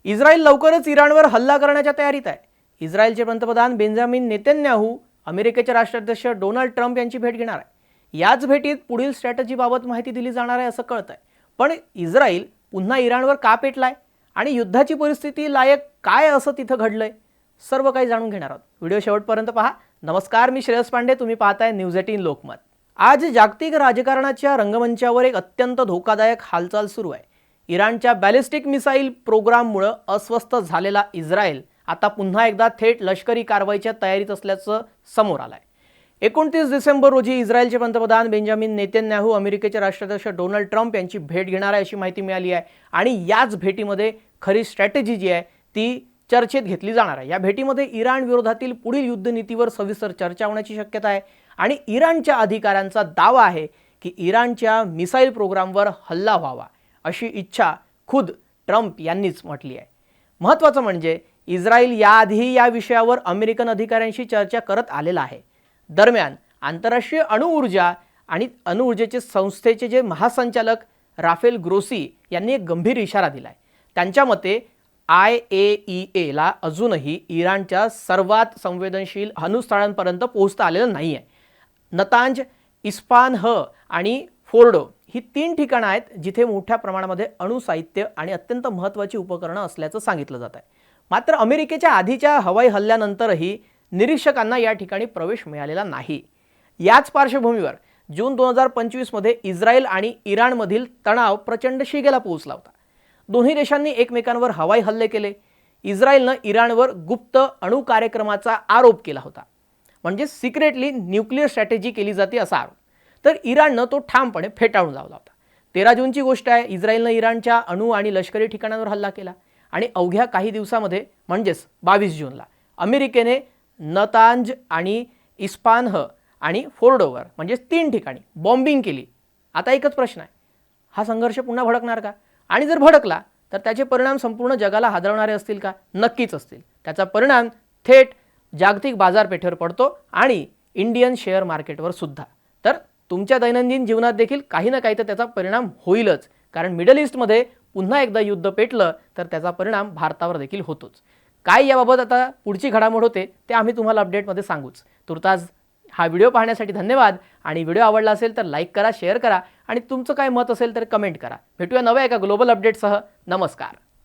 Israel लवकरच इराणवर हल्ला करण्याच्या तयारीत आहे। इस्रायलचे पंतप्रधान बेंजामिन नेतन्याहू अमेरिकेचे राष्ट्राध्यक्ष डोनाल्ड ट्रम्प यांची भेट घेणार आहे। याच भेटीत पुढील स्ट्रॅटेजीबाबत माहिती दिली जाणार आहे असं कळतंय। पण इस्रायल पुन्हा इराणवर का पेटलाय आणि युद्धाची परिस्थिती लायक काय असं तिथं घडलंय, सर्व काही जाणून घेणार आहोत। व्हिडिओ शेवटपर्यंत पहा। नमस्कार, मी श्रेयस पांडे, तुम्ही पाहताय न्यूज 18 लोकमत। आज जागतिक राजकारणाच्या रंगमंचावर एक अत्यंत धोकादायक हालचाल सुरू आहे। इराणच्या बॅलिस्टिक मिसाईल प्रोग्राममुळे अस्वस्थ झालेला इस्रायल आता पुन्हा एकदा थेट लष्करी कारवाईच्या तयारीत असल्याचं समोर आलंय। 29 डिसेंबर रोजी इस्रायलचे पंतप्रधान बेंजामिन नेतन्याहू अमेरिकेचे राष्ट्राध्यक्ष डोनाल्ड ट्रम्प यांची भेट घेणार आहे अशी माहिती मिळाली आहे आणि याच भेटीमध्ये खरी स्ट्रॅटेजी जी आहे ती चर्चेत घेतली जाणार आहे। या भेटीमध्ये इराण विरोधातील पुढील युद्धनीतीवर सविस्तर चर्चा होण्याची शक्यता आहे आणि इराणच्या अधिकाऱ्यांचा दावा आहे की इराणच्या मिसाईल प्रोग्रामवर हल्ला व्हावा अशी इच्छा खुद ट्रम्प यांनीच म्हटली आहे। महत्त्वाचं म्हणजे इस्रायल याआधी या विषयावर अमेरिकन अधिकाऱ्यांशी चर्चा करत आलेला आहे। दरम्यान आंतरराष्ट्रीय अणुऊर्जा आणि अणुऊर्जेचे संस्थेचे जे महासंचालक राफेल ग्रोसी यांनी एक गंभीर इशारा दिलाय। त्यांच्या मते IAEA ला अजूनही इराणच्या सर्वात संवेदनशील अणुस्थळांपर्यंत पोहोचता आलेलं नाही आहे। नतांज, इस्फानह आणि फोर्डो ही 3 ठिकाणं आहेत जिथे मोठ्या प्रमाणामध्ये अणुसाहित्य आणि अत्यंत महत्त्वाची उपकरणं असल्याचं सांगितलं जात आहे। मात्र अमेरिकेच्या आधीच्या हवाई हल्ल्यानंतरही निरीक्षकांना या ठिकाणी प्रवेश मिळालेला नाही। याच पार्श्वभूमीवर जून 2025 मध्ये इस्रायल आणि इराणमधील तणाव प्रचंड शिगेला पोहोचला होता। दोन्ही देशांनी एकमेकांवर हवाई हल्ले केले। इस्रायलनं इराणवर गुप्त अणु कार्यक्रमाचा आरोप केला होता, म्हणजे सिक्रेटली न्यूक्लिअर स्ट्रॅटेजी केली जाते असा आरोप। तर इराणनं तो ठामपणे फेटाळून लावला होता। 13 जूनची गोष्ट आहे, इस्रायलनं इराणच्या अणु आणि लष्करी ठिकाणांवर हल्ला केला आणि अवघ्या काही दिवसामध्ये म्हणजेच 22 जूनला अमेरिकेने नतांज आणि इस्फानह आणि फोर्डोवर म्हणजे 3 ठिकाणी बॉम्बिंग केली। आता एकच प्रश्न आहे, हा संघर्ष पुन्हा भडकणार का? आणि जर भडकला तर त्याचे परिणाम संपूर्ण जगाला हादरवणारे असतील का? नक्कीच असतील। त्याचा परिणाम थेट जागतिक बाजारपेठेवर पडतो आणि इंडियन शेअर मार्केटवर सुद्धा। तर तुमच्या दैनंदिन जीवनात देखील काही ना काही तर त्याचा परिणाम होईलच, कारण मिडल ईस्टमध्ये पुन्हा एकदा युद्ध पेटलं तर त्याचा परिणाम भारतावर देखील होतोच। काय याबाबत आता पुढची घडामोड होते ते आम्ही तुम्हाला अपडेटमध्ये सांगूच। तुर्तास हा व्हिडिओ पाहण्यासाठी धन्यवाद आणि व्हिडिओ आवडला असेल तर लाईक करा, शेअर करा आणि तुमचं काय मत असेल तर कमेंट करा। भेटूया नव्या एका ग्लोबल अपडेटसह। नमस्कार।